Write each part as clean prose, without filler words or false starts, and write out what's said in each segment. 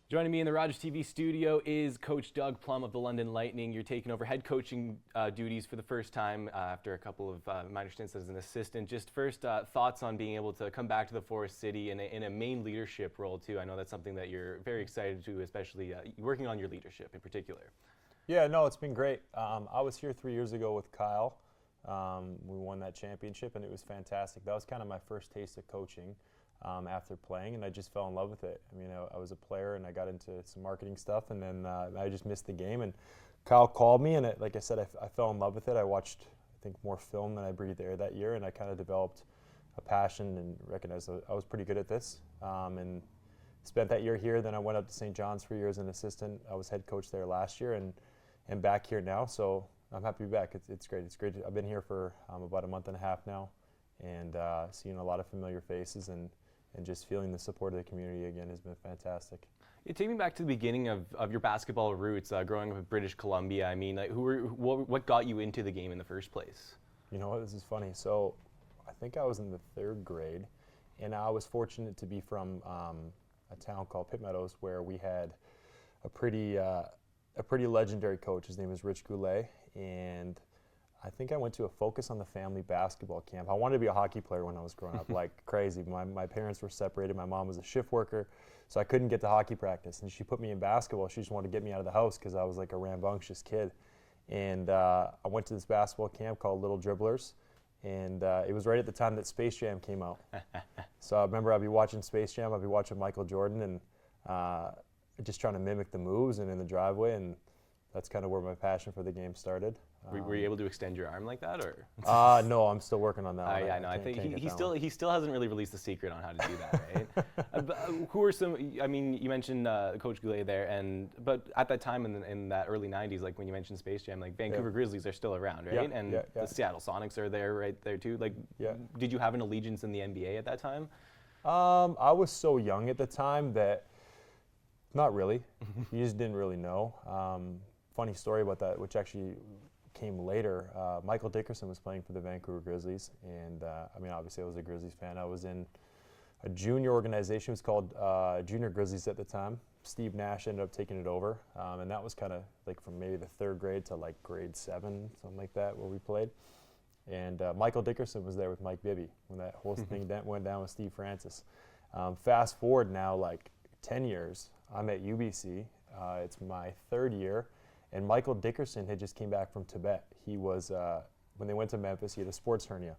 Joining me in the Rogers TV studio is Coach Doug Plumb of the London Lightning. You're taking over head coaching duties for the first time after a couple of minor stints as an assistant. Just first thoughts on being able to come back to the Forest City in a main leadership role too. I know that's something that you're very excited to, especially working on your leadership in particular. Yeah, no, it's been great. I was here 3 years ago with Kyle. We won that championship, and it was fantastic. That was kind of my first taste of coaching after playing, and I just fell in love with it. I mean, I was a player, and I got into some marketing stuff, and then I just missed the game. And Kyle called me, and like I said, I fell in love with it. I watched, I think, more film than I breathed air that year, and I kind of developed a passion and recognized I was pretty good at this. And spent that year here. Then I went up to St. John's for years as an assistant. I was head coach there last year, and back here now. So I'm happy to be back. It's great. It's great. I've been here for about a month and a half now, and seeing a lot of familiar faces and just feeling the support of the community again has been fantastic. Yeah, take me back to the beginning of your basketball roots, growing up in British Columbia. I mean, like, what got you into the game in the first place? You know what? This is funny. So I think I was in the third grade, and I was fortunate to be from a town called Pitt Meadows, where we had a pretty legendary coach. His name is Rich Goulet, and I think I went to a Focus on the Family basketball camp. I wanted to be a hockey player when I was growing up, like crazy. My parents were separated. My mom was a shift worker, so I couldn't get to hockey practice. And she put me in basketball. She just wanted to get me out of the house because I was like a rambunctious kid. And I went to this basketball camp called Little Dribblers, and it was right at the time that Space Jam came out. So I remember I'd be watching Space Jam. I'd be watching Michael Jordan and just trying to mimic the moves and in the driveway, and that's kind of where my passion for the game started. Were you able to extend your arm like that, or? No, I'm still working on that. Yeah, no, I think he still hasn't really released the secret on how to do that, right? But who are some? I mean, you mentioned Coach Goulet there, but at that time in that early '90s, like when you mentioned Space Jam, like Vancouver Grizzlies are still around, right? Yeah, and yeah. the Seattle Sonics are there, right there too. Like, did you have an allegiance in the NBA at that time? I was so young at the time that not really. You just didn't really know. Funny story about that, which actually came later. Michael Dickerson was playing for the Vancouver Grizzlies, and I mean, obviously I was a Grizzlies fan. I was in a junior organization. It was called Junior Grizzlies at the time. Steve Nash ended up taking it over, and that was kind of like from maybe the third grade to like grade 7, something like that, where we played. And Michael Dickerson was there with Mike Bibby when that whole thing went down with Steve Francis. Fast forward now like 10 years, I'm at UBC. It's my third year. And Michael Dickerson had just came back from Tibet. He was, when they went to Memphis, he had a sports hernia.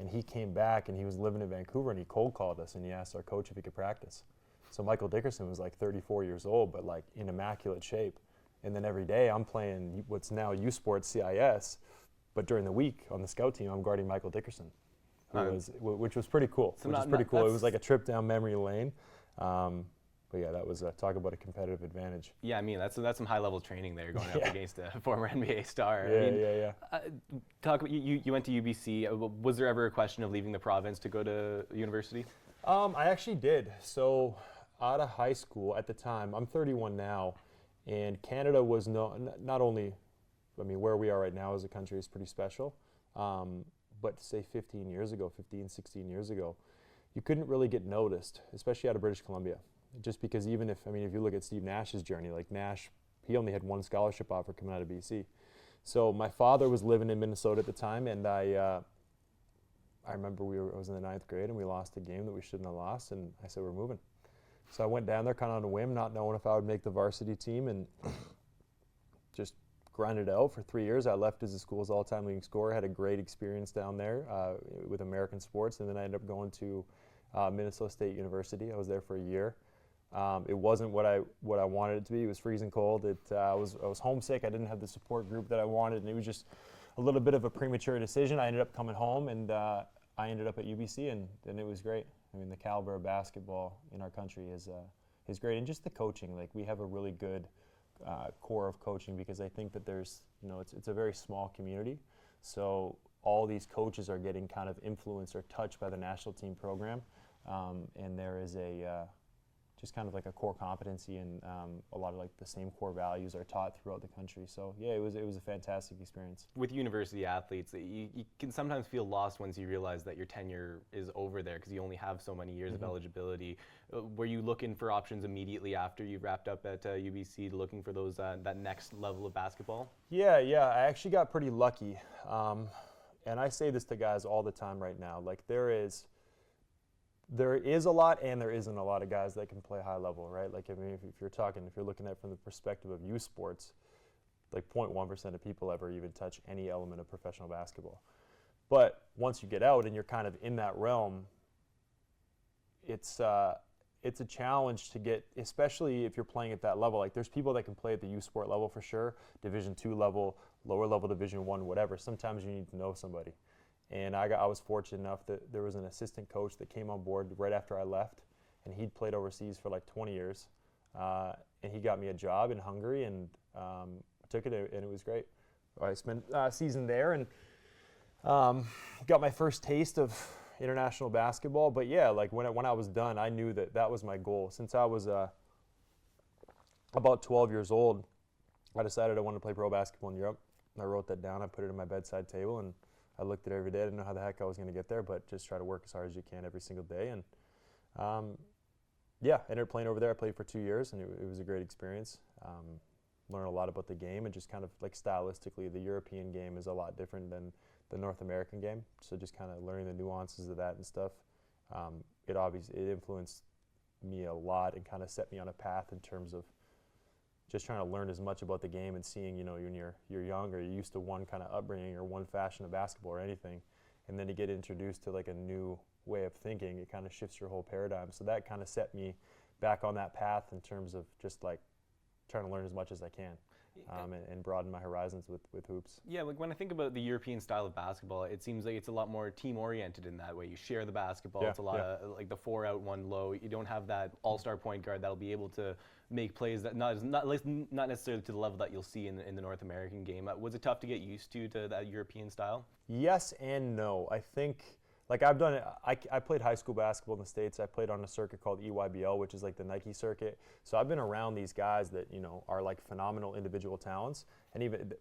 And he came back and he was living in Vancouver, and he cold called us and he asked our coach if he could practice. So Michael Dickerson was like 34 years old, but like in immaculate shape. And then every day I'm playing what's now U Sports CIS, but during the week on the scout team, I'm guarding Michael Dickerson, which was pretty cool. It was like a trip down memory lane. But yeah, that was talk about a competitive advantage. Yeah, I mean that's some high level training there, going up against a former NBA star. You went to UBC. Was there ever a question of leaving the province to go to university? I actually did. So out of high school at the time, I'm 31 now, and Canada was not only, I mean, where we are right now as a country is pretty special, but say 16 years ago, you couldn't really get noticed, especially out of British Columbia. Just because even if you look at Steve Nash's journey, like Nash, he only had one scholarship offer coming out of BC. So my father was living in Minnesota at the time, and I remember I was in the 9th grade and we lost a game that we shouldn't have lost, and I said, we're moving. So I went down there kind of on a whim, not knowing if I would make the varsity team, and just grinded out for 3 years. I left as the school's all-time leading scorer, had a great experience down there with American sports, and then I ended up going to Minnesota State University. I was there for a year. It wasn't what I wanted it to be. It was freezing cold. I was homesick. I didn't have the support group that I wanted, and it was just a little bit of a premature decision. I ended up coming home, and I ended up at UBC, and it was great. I mean, the caliber of basketball in our country is great, and just the coaching. Like, we have a really good core of coaching, because I think that there's, it's a very small community, so all these coaches are getting kind of influenced or touched by the national team program, and there is just kind of like a core competency, and a lot of like the same core values are taught throughout the country. So yeah, it was a fantastic experience. With university athletes, you can sometimes feel lost once you realize that your tenure is over there because you only have so many years of eligibility. Were you looking for options immediately after you wrapped up at UBC, looking for those that next level of basketball? Yeah, I actually got pretty lucky, and I say this to guys all the time right now. Like there is a lot and there isn't a lot of guys that can play high level, right? Like, I mean, if you're looking at it from the perspective of youth sports, like 0.1% of people ever even touch any element of professional basketball. But once you get out and you're kind of in that realm, it's a challenge to get, especially if you're playing at that level. Like there's people that can play at the youth sport level for sure, Division II level, lower level Division I, whatever. Sometimes you need to know somebody. And I was fortunate enough that there was an assistant coach that came on board right after I left, and he'd played overseas for like 20 years. And he got me a job in Hungary, and I took it, and it was great. I spent a season there and got my first taste of international basketball. But yeah, like when I was done, I knew that was my goal. Since I was about 12 years old, I decided I wanted to play pro basketball in Europe. I wrote that down. I put it on my bedside table, and I looked at it every day. I didn't know how the heck I was going to get there, but just try to work as hard as you can every single day. And ended up playing over there. I played for 2 years, and it was a great experience. Learned a lot about the game, and just kind of like stylistically, the European game is a lot different than the North American game. So just kind of learning the nuances of that and stuff. It influenced me a lot and kind of set me on a path in terms of just trying to learn as much about the game and seeing, when you're young or you're used to one kind of upbringing or one fashion of basketball or anything, and then to get introduced to like a new way of thinking, it kind of shifts your whole paradigm. So that kind of set me back on that path in terms of just like trying to learn as much as I can. And broaden my horizons with hoops. Yeah, like when I think about the European style of basketball, it seems like it's a lot more team-oriented in that way. You share the basketball. Yeah, it's a lot of like the 4 out, 1 low. You don't have that all-star point guard that'll be able to make plays that not necessarily to the level that you'll see in the North American game. Was it tough to get used to that European style? Yes and no. I think, like I've done it, I played high school basketball in the States. I played on a circuit called EYBL, which is like the Nike circuit. So I've been around these guys that, are like phenomenal individual talents. And even,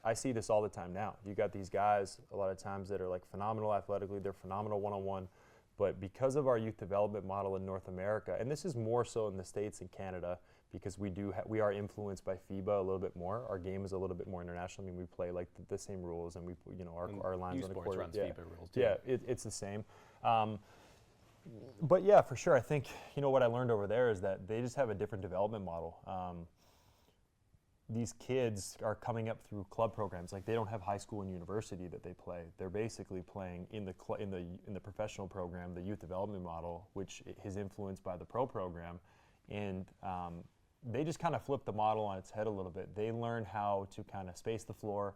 I see this all the time now. You got these guys a lot of times that are like phenomenal athletically, they're phenomenal one-on-one. But because of our youth development model in North America, and this is more so in the States and Canada, because we are influenced by FIBA a little bit more. Our game is a little bit more international. I mean, we play like the same rules, and we, our lines on the court. Runs FIBA rules too. Yeah, it's the same. But yeah, for sure. I think what I learned over there is that they just have a different development model. These kids are coming up through club programs. Like they don't have high school and university that they play. They're basically playing in the professional program, the youth development model, which is influenced by the pro program, and they just kind of flip the model on its head a little bit. They learn how to kind of space the floor,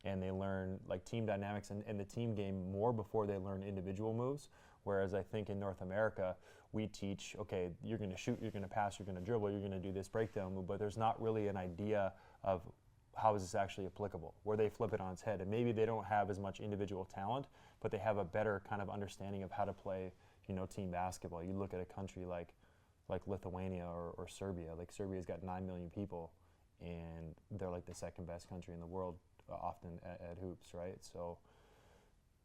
and they learn like team dynamics and the team game more before they learn individual moves. Whereas I think in North America, we teach, okay, you're going to shoot, you're going to pass, you're going to dribble, you're going to do this breakdown move, but there's not really an idea of how is this actually applicable, where they flip it on its head. And maybe they don't have as much individual talent, but they have a better kind of understanding of how to play, team basketball. You look at a country like Lithuania or Serbia. Like Serbia's got 9 million people, and they're like the second best country in the world often at hoops, right? So,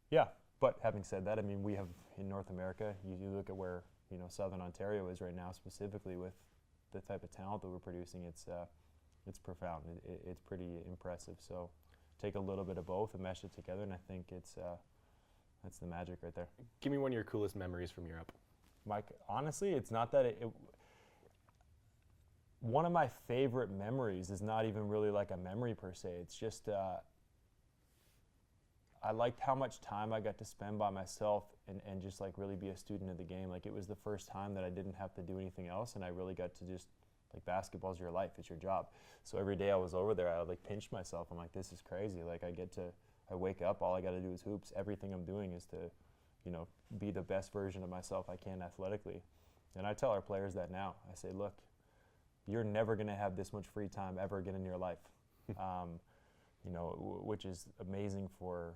yeah. But having said that, I mean, we have in North America, you look at where Southern Ontario is right now, specifically with the type of talent that we're producing. It's profound. It's pretty impressive. So, take a little bit of both and mesh it together, and I think that's the magic right there. Give me one of your coolest memories from Europe. Mike, honestly, it's not that one of my favorite memories is not even really like a memory per se. It's just I liked how much time I got to spend by myself and just like really be a student of the game. Like it was the first time that I didn't have to do anything else, and I really got to just, like, basketball's your life, it's your job. So every day I was over there, I would like pinch myself. I'm like, this is crazy. Like I wake up, all I got to do is hoops. Everything I'm doing is to, be the best version of myself I can athletically. And I tell our players that now. I say, look, you're never going to have this much free time ever again in your life, which is amazing for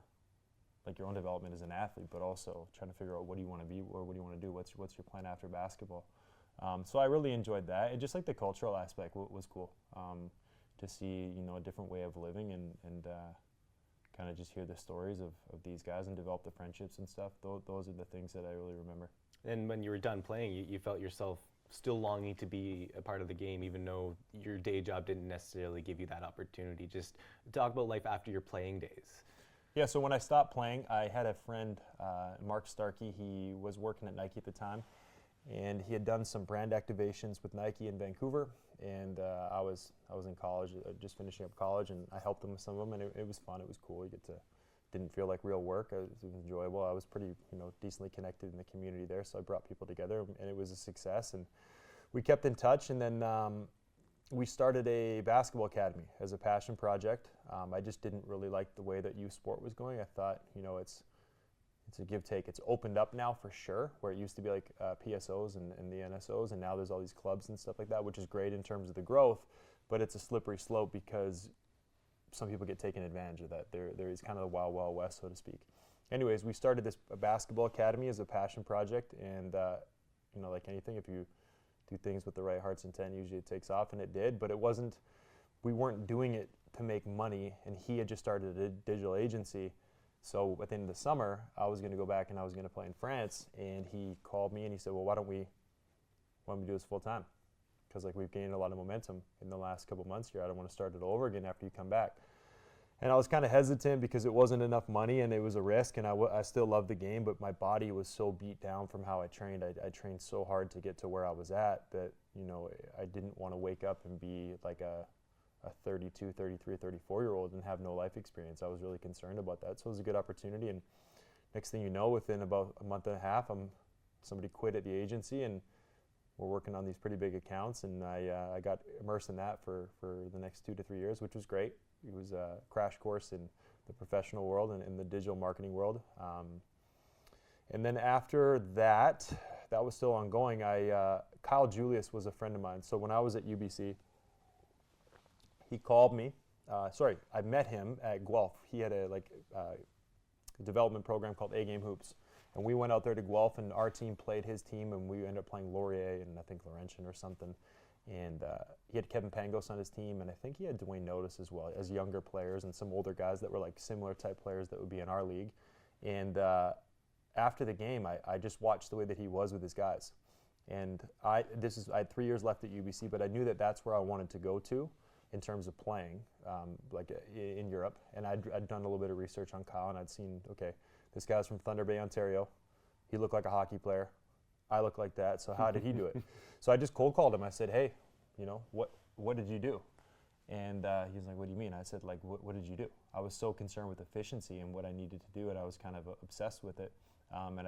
like your own development as an athlete, but also trying to figure out what do you want to be or what do you want to do? What's your plan after basketball? So I really enjoyed that. And just like the cultural aspect was cool to see, a different way of living and kind of just hear the stories of these guys and develop the friendships and stuff. Those are the things that I really remember. And when you were done playing, you felt yourself still longing to be a part of the game, even though your day job didn't necessarily give you that opportunity. Just talk about life after your playing days. Yeah, so when I stopped playing, I had a friend, Mark Starkey. He was working at Nike at the time, and he had done some brand activations with Nike in Vancouver. And I was in college, just finishing up college, and I helped him with some of them, and it was fun. It was cool. Didn't feel like real work. It was enjoyable. I was pretty, decently connected in the community there, so I brought people together, and it was a success. And we kept in touch, and then we started a basketball academy as a passion project. I just didn't really like the way that youth sport was going. I thought, it's a give-take. It's opened up now for sure, where it used to be like PSOs and the NSOs, and now there's all these clubs and stuff like that, which is great in terms of the growth, but it's a slippery slope because some people get taken advantage of that. There is kind of the wild, wild west, so to speak. Anyways, we started this basketball academy as a passion project, and like anything, if you do things with the right heart's intent, usually it takes off, and it did, but we weren't doing it to make money, and he had just started a digital agency. So at the end of the summer, I was going to go back and I was going to play in France, and he called me and he said, well, why don't we do this full time? Because we've gained a lot of momentum in the last couple months here. I don't want to start it all over again after you come back. And I was kind of hesitant because it wasn't enough money and it was a risk, and I still loved the game, but my body was so beat down from how I trained. I trained so hard to get to where I was at that, I didn't want to wake up and be like a 32, 33, 34-year-old and have no life experience. I was really concerned about that. So it was a good opportunity, and next thing you know, within about a month and a half, somebody quit at the agency, and we're working on these pretty big accounts, and I got immersed in that for the next 2 to 3 years, which was great. It was a crash course in the professional world and in the digital marketing world. And then after that was still ongoing. Kyle Julius was a friend of mine. So when I was at UBC, he called me. I met him at Guelph. He had a development program called A-Game Hoops. And we went out there to Guelph, and our team played his team, and we ended up playing Laurier and I think Laurentian or something. And he had Kevin Pangos on his team, and I think he had Dwayne Notice as well, as younger players, and some older guys that were like similar type players that would be in our league. And after the game, I just watched the way that he was with his guys. And I had 3 years left at UBC, but I knew that that's where I wanted to go to in terms of playing, in Europe. And I'd done a little bit of research on Kyle, and I'd seen, okay, this guy's from Thunder Bay, Ontario. He looked like a hockey player. I look like that, so how did he do it? So I just cold called him. I said, hey, what did you do? And he was like, what do you mean? I said, what did you do? I was so concerned with efficiency and what I needed to do, and I was kind of obsessed with it. And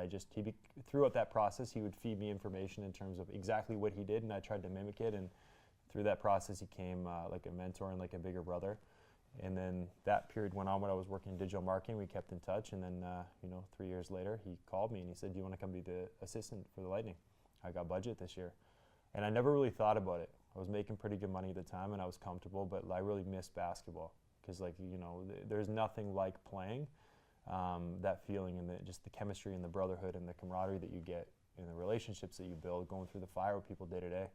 throughout that process, he would feed me information in terms of exactly what he did, and I tried to mimic it. And through that process, he came like a mentor and like a bigger brother. And then that period went on when I was working in digital marketing. We kept in touch, and then 3 years later, he called me and he said, do you want to come be the assistant for the Lightning? I got budget this year. And I never really thought about it. I was making pretty good money at the time, and I was comfortable, but I really missed basketball because, there's nothing like playing. That feeling and just the chemistry and the brotherhood and the camaraderie that you get and the relationships that you build going through the fire with people day to day.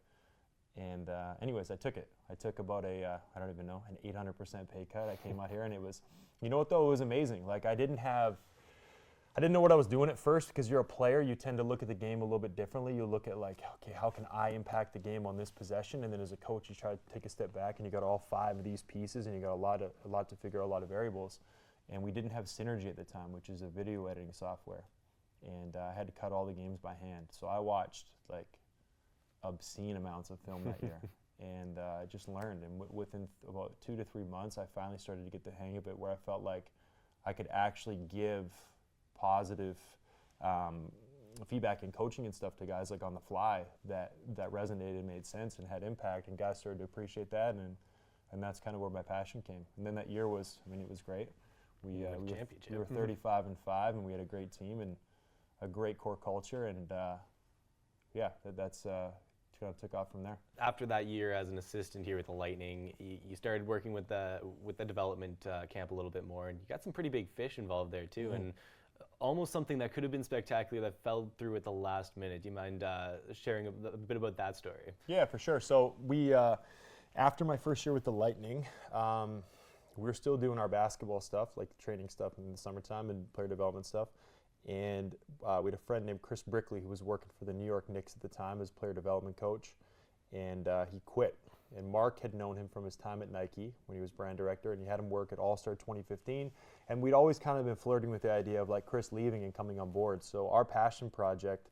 And anyways, I took it. I took about an 800% pay cut. I came out here, and it was, it was amazing. I didn't know what I was doing at first, because you're a player, you tend to look at the game a little bit differently. You look at okay, how can I impact the game on this possession? And then as a coach, you try to take a step back, and you got all 5 of these pieces, and you got a lot to figure out, a lot of variables. And we didn't have Synergy at the time, which is a video editing software. And I had to cut all the games by hand. So I watched obscene amounts of film that year. And I just learned. And within about 2 to 3 months, I finally started to get the hang of it, where I felt like I could actually give positive feedback and coaching and stuff to guys on the fly that resonated, made sense, and had impact. And guys started to appreciate that. And that's kind of where my passion came. And then that year was, it was great. We were 35-5, and we had a great team and a great core culture. And that's kind of took off from there. After that year as an assistant here with the Lightning, you started working with the development camp a little bit more, and you got some pretty big fish involved there too. Mm-hmm. And almost something that could have been spectacular that fell through at the last minute. Do you mind sharing a bit about that story? Yeah, for sure. So we, after my first year with the Lightning, we were still doing our basketball stuff, like training stuff in the summertime and player development stuff. And we had a friend named Chris Brickley who was working for the New York Knicks at the time as player development coach. And he quit. And Mark had known him from his time at Nike when he was brand director, and he had him work at All-Star 2015. And we'd always kind of been flirting with the idea of like Chris leaving and coming on board. So our passion project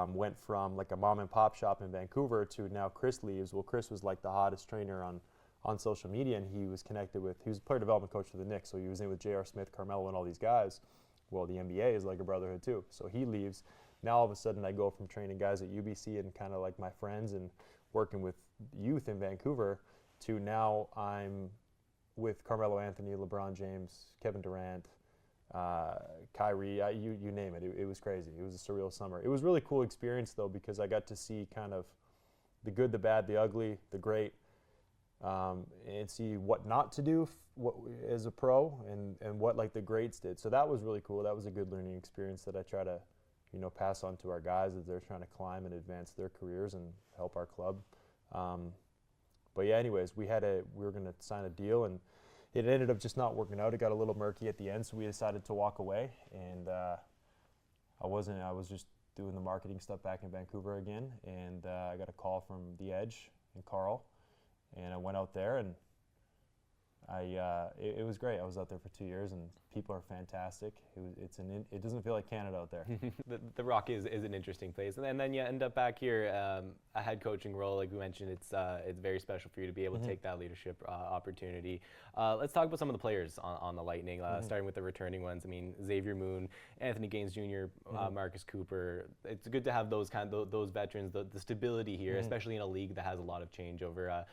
went from like a mom and pop shop in Vancouver to now Chris leaves. Well, Chris was like the hottest trainer on social media, and he was connected with, he was a player development coach for the Knicks, so he was in with J.R. Smith, Carmelo, and all these guys. Well, the NBA is like a brotherhood too. So he leaves. Now all of a sudden I go from training guys at UBC and kind of like my friends and working with youth in Vancouver to now I'm with Carmelo Anthony, LeBron James, Kevin Durant, Kyrie, you name it. It was crazy. It was a surreal summer. It was a really cool experience though, because I got to see kind of the good, the bad, the ugly, the great, and see what not to do as a pro and what like the greats did. So that was really cool. That was a good learning experience that I try to, you know, pass on to our guys as they're trying to climb and advance their careers and help our club. But yeah, anyways, we were going to sign a deal, and it ended up just not working out. It got a little murky at the end, so we decided to walk away. And I was just doing the marketing stuff back in Vancouver again, and I got a call from The Edge and Carl, and I went out there, and it was great. I was out there for 2 years, and people are fantastic. It doesn't feel like Canada out there. The Rock is an interesting place, and then you end up back here, a head coaching role. Like we mentioned, it's very special for you to be able to take that leadership opportunity. Let's talk about some of the players on the Lightning, starting with the returning ones. I mean, Xavier Moon, Anthony Gaines Jr., Marcus Cooper. It's good to have those those veterans, the stability here, especially in a league that has a lot of changeover.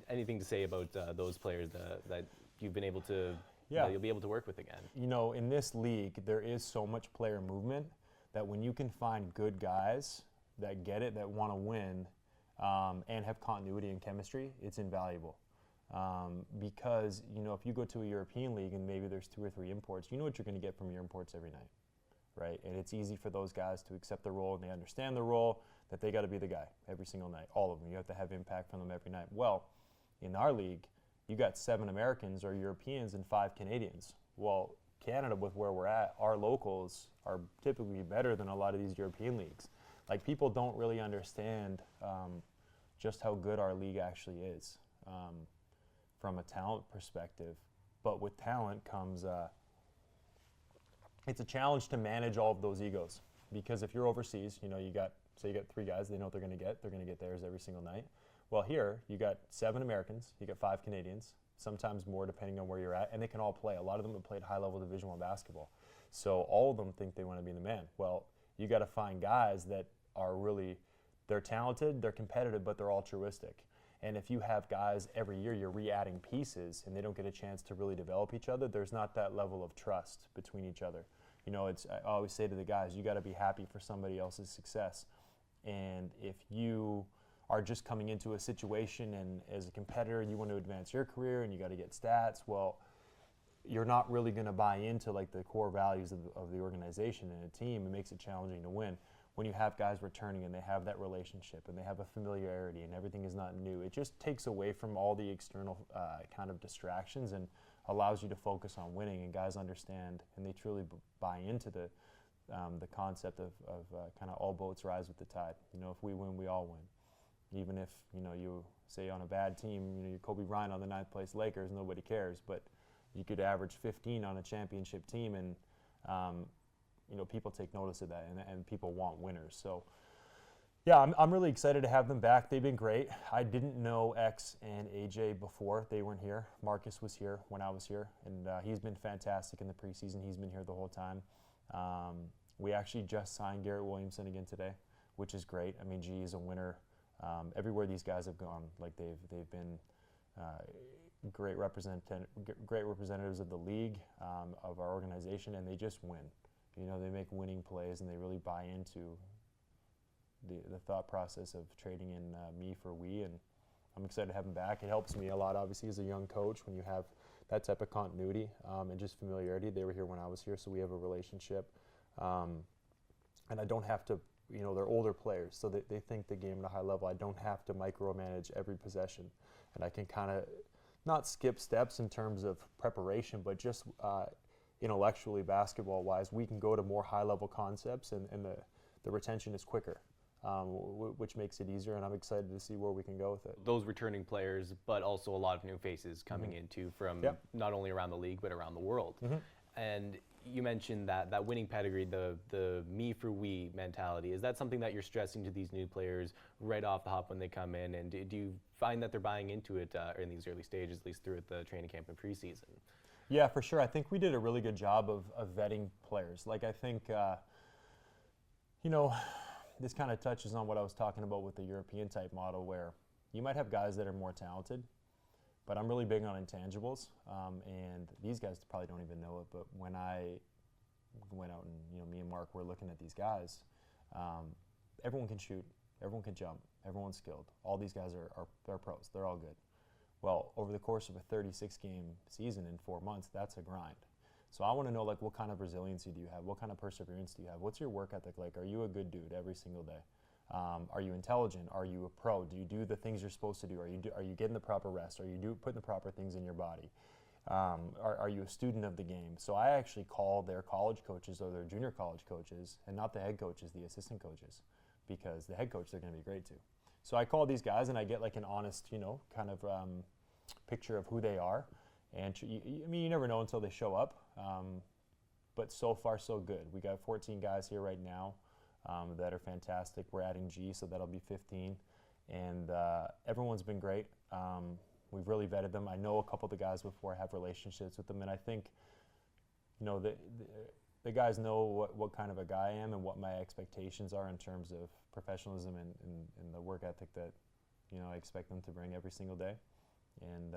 Anything to say about those players that you've been able to, that you'll be able to work with again? You know, in this league, there is so much player movement that when you can find good guys that get it, that want to win, and have continuity and chemistry, it's invaluable. Because, you know, if you go to a European league and maybe there's 2 or 3 imports, you know what you're going to get from your imports every night, right? And it's easy for those guys to accept the role, and they understand the role, that they got to be the guy every single night, all of them. You have to have impact from them every night. Well, in our league, you got 7 Americans or Europeans and 5 Canadians. Well, Canada, with where we're at, our locals are typically better than a lot of these European leagues. Like, people don't really understand just how good our league actually is from a talent perspective. But with talent comes, it's a challenge to manage all of those egos. Because if you're overseas, you know, say you got 3 guys, they know what they're going to get theirs every single night. Well, here, you got 7 Americans, you got 5 Canadians, sometimes more depending on where you're at, and they can all play. A lot of them have played high-level Division I basketball. So all of them think they want to be the man. Well, you got to find guys that are really, they're talented, they're competitive, but they're altruistic. And if you have guys every year, you're re-adding pieces, and they don't get a chance to really develop each other, there's not that level of trust between each other. You know, I always say to the guys, you got to be happy for somebody else's success. And if you are just coming into a situation and as a competitor you want to advance your career and you got to get stats, well, you're not really going to buy into like the core values of the organization and a team. It makes it challenging to win. When you have guys returning and they have that relationship and they have a familiarity and everything is not new, it just takes away from all the external kind of distractions and allows you to focus on winning. And guys understand and they truly buy into the concept of kind of all boats rise with the tide. You know, if we win, we all win. Even if, you know, you say on a bad team, you know, you're Kobe Bryant on the 9th place Lakers, nobody cares. But you could average 15 on a championship team, and you know, people take notice of that, and people want winners. So, yeah, I'm really excited to have them back. They've been great. I didn't know X and AJ before they weren't here. Marcus was here when I was here, and he's been fantastic in the preseason. He's been here the whole time. We actually just signed Garrett Williamson again today, which is great. I mean, G is a winner. Everywhere these guys have gone, like they've been great representatives of the league, of our organization, and they just win. You know, they make winning plays, and they really buy into the thought process of trading in me for we, and I'm excited to have them back. It helps me a lot, obviously, as a young coach when you have that type of continuity and just familiarity. They were here when I was here, so we have a relationship. And I don't have to, they're older players, so they think the game at a high level. I don't have to micromanage every possession, and I can kind of not skip steps in terms of preparation, but just intellectually, basketball-wise, we can go to more high-level concepts, and the retention is quicker, which makes it easier, and I'm excited to see where we can go with it. Those returning players, but also a lot of new faces coming into from not only around the league, but around the world. And you mentioned that winning pedigree, the me for we mentality. Is that something that you're stressing to these new players right off the hop when they come in? And do you find that they're buying into it in these early stages, at least through the training camp and preseason? Yeah, for sure. I think we did a really good job of vetting players. Like, I think, this kind of touches on what I was talking about with the European type model, where you might have guys that are more talented, but I'm really big on intangibles, and these guys probably don't even know it, but when I went out and, me and Mark were looking at these guys, everyone can shoot, everyone can jump, everyone's skilled. All these guys are pros. They're all good. Well, over the course of a 36-game season in 4 months, that's a grind. So I want to know, like, what kind of resiliency do you have? What kind of perseverance do you have? What's your work ethic like? Are you a good dude every single day? Are you intelligent? Are you a pro? Do you do the things you're supposed to do? Are you getting the proper rest? Are you putting the proper things in your body? Are you a student of the game? So I actually call their college coaches or their junior college coaches, and not the head coaches, the assistant coaches, because the head coach, they're going to be great too. So I call these guys and I get like an honest, kind of picture of who they are. And you never know until they show up. But so far, so good. We got 14 guys here right now that are fantastic. We're adding G, so that'll be 15. And everyone's been great. We've really vetted them. I know a couple of the guys before, I have relationships with them. And I think, the guys know what kind of a guy I am and what my expectations are in terms of professionalism and the work ethic that, I expect them to bring every single day. And,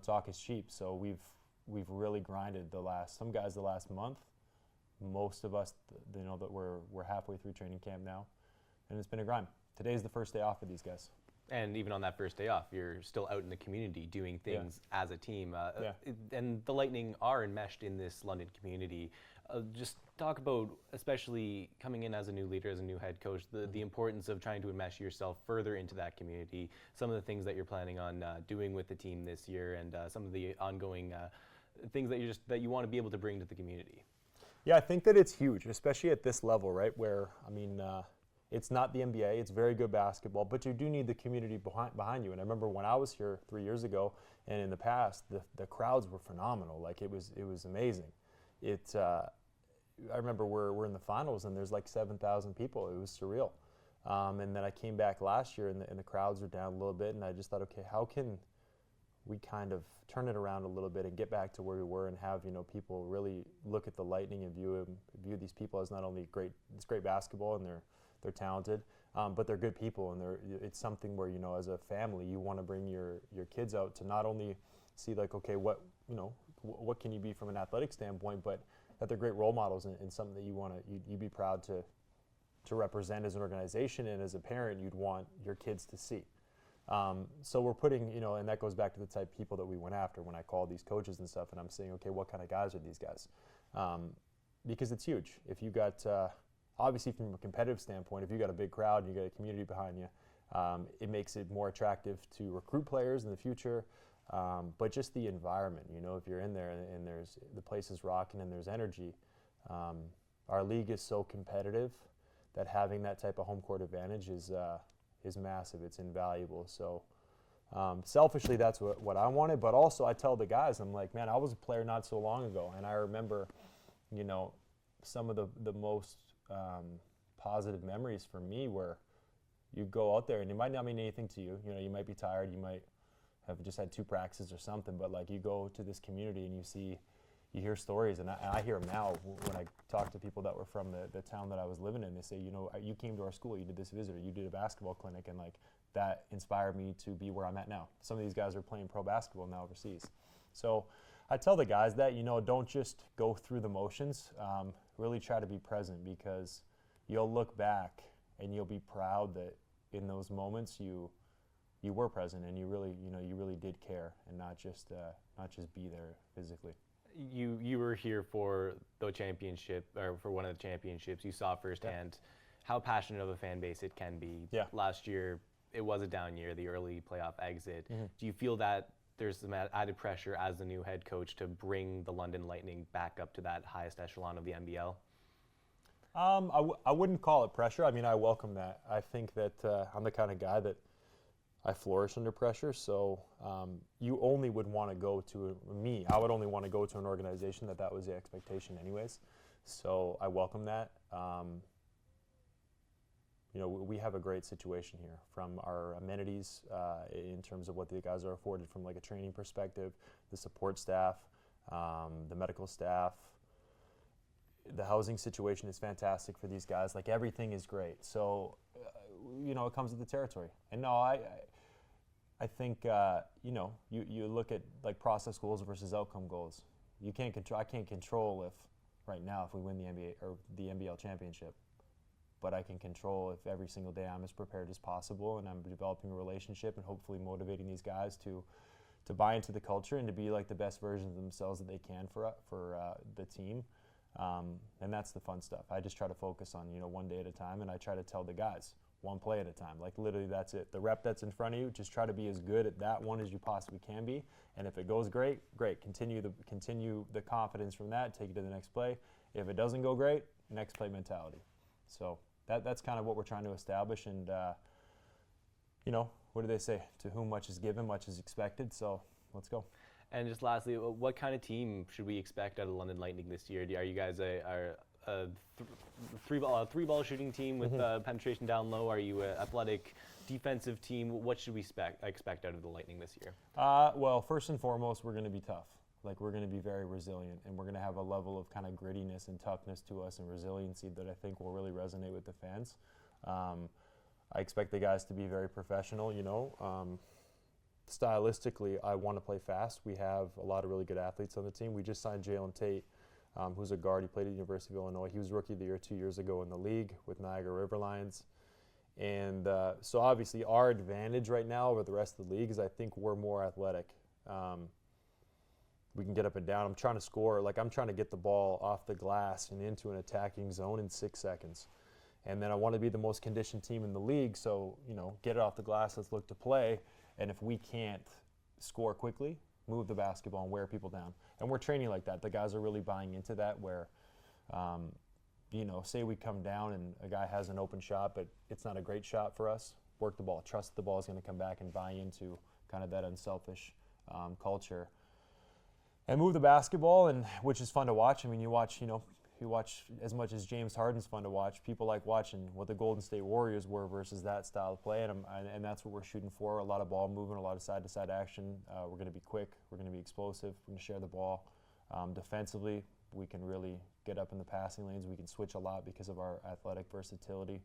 talk is cheap. So we've really grinded some guys the last month. Most of us, that we're halfway through training camp now, and it's been a grind. Today's the first day off for these guys. And even on that first day off, you're still out in the community doing things as a team. And the Lightning are enmeshed in this London community. Just talk about, especially coming in as a new leader, as a new head coach, the importance of trying to enmesh yourself further into that community, some of the things that you're planning on doing with the team this year, and some of the ongoing things that you want to be able to bring to the community. Yeah, I think that it's huge, especially at this level, right, where, it's not the NBA, it's very good basketball, but you do need the community behind you. And I remember when I was here 3 years ago, and in the past, the crowds were phenomenal. Like, it was amazing. I remember we're in the finals, and there's like 7,000 people. It was surreal. And then I came back last year, and the crowds were down a little bit, and I just thought, okay, how can we kind of turn it around a little bit and get back to where we were, and have people really look at the Lightning and view these people as not only it's great basketball, and they're talented, but they're good people, and it's something where, as a family, you want to bring your kids out to not only see, like, okay, what can you be from an athletic standpoint, but that they're great role models, and something that you'd be proud to represent as an organization, and as a parent, you'd want your kids to see. So we're putting, and that goes back to the type of people that we went after when I called these coaches and stuff, and I'm saying, okay, what kind of guys are these guys? Because it's huge. If you got, obviously from a competitive standpoint, if you got a big crowd and you got a community behind you, it makes it more attractive to recruit players in the future. But just the environment, if you're in there and the place is rocking and there's energy, our league is so competitive that having that type of home court advantage is massive. It's invaluable. So selfishly, that's what I wanted. But also, I tell the guys, I'm like, man, I was a player not so long ago, and I remember, some of the most positive memories for me where you go out there and it might not mean anything to you. You might be tired. You might have just had 2 practices or something. But like, you go to this community and you hear stories, and I hear them now when I talk to people that were from the town that I was living in. They say, you came to our school, you did this visit, or you did a basketball clinic, and like, that inspired me to be where I'm at now. Some of these guys are playing pro basketball now overseas. So I tell the guys that, don't just go through the motions, really try to be present, because you'll look back and you'll be proud that in those moments you were present, and you really did care, and not just be there physically. You were here for the championship, or for one of the championships. You saw firsthand how passionate of a fan base it can be. Yeah. Last year, it was a down year, the early playoff exit. Mm-hmm. Do you feel that there's some added pressure as the new head coach to bring the London Lightning back up to that highest echelon of the NBL? I wouldn't call it pressure. I mean, I welcome that. I think that I'm the kind of guy that I flourish under pressure. So you only would want to go to I would only want to go to an organization that was the expectation, anyways. So I welcome that. We have a great situation here, from our amenities in terms of what the guys are afforded from like a training perspective, the support staff, the medical staff. The housing situation is fantastic for these guys. Like, everything is great. So, it comes with the territory. And no, I think, you look at like process goals versus outcome goals. I can't control if we win the NBA or the NBL championship. But I can control if every single day I'm as prepared as possible, and I'm developing a relationship and hopefully motivating these guys to buy into the culture and to be like the best version of themselves that they can for the team. And that's the fun stuff. I just try to focus on, one day at a time, and I try to tell the guys one play at a time. Like, literally, that's it. The rep that's in front of you, just try to be as good at that one as you possibly can be. And if it goes great. Continue the confidence from that. Take it to the next play. If it doesn't go great, next play mentality. So that's kind of what we're trying to establish. And what do they say? To whom much is given, much is expected. So let's go. And just lastly, what kind of team should we expect out of London Lightning this year? Are you guys a three-ball shooting team with penetration down low? Are you an athletic defensive team? What should we expect out of the Lightning this year? Well, first and foremost, we're going to be tough. Like, we're going to be very resilient, and we're going to have a level of kind of grittiness and toughness to us and resiliency that I think will really resonate with the fans. I expect the guys to be very professional, Stylistically, I want to play fast. We have a lot of really good athletes on the team. We just signed Jalen Tate, who's a guard. He played at the University of Illinois. He was Rookie of the Year 2 years ago in the league with Niagara River Lions. And so obviously our advantage right now over the rest of the league is I think we're more athletic. We can get up and down. I'm trying to score. Like, I'm trying to get the ball off the glass and into an attacking zone in 6 seconds. And then I want to be the most conditioned team in the league. So, get it off the glass. Let's look to play. And if we can't score quickly, move the basketball and wear people down. And we're training like that. The guys are really buying into that, where, say we come down and a guy has an open shot, but it's not a great shot for us. Work the ball. Trust the ball is going to come back, and buy into kind of that unselfish culture. And move the basketball, and which is fun to watch. I mean, you watch as much as James Harden's fun to watch. People like watching what the Golden State Warriors were versus that style of play, and that's what we're shooting for. A lot of ball movement, a lot of side-to-side action. We're going to be quick. We're going to be explosive. We're going to share the ball. Defensively, we can really get up in the passing lanes. We can switch a lot because of our athletic versatility.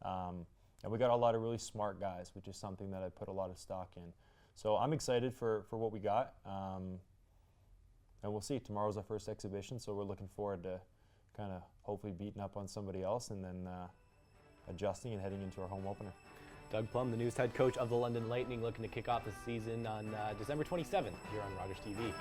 And we got a lot of really smart guys, which is something that I put a lot of stock in. So I'm excited for what we got. And we'll see. Tomorrow's our first exhibition, so we're looking forward to kind of hopefully beating up on somebody else and then adjusting and heading into our home opener. Doug Plumb, the newest head coach of the London Lightning, looking to kick off the season on December 27th here on Rogers TV.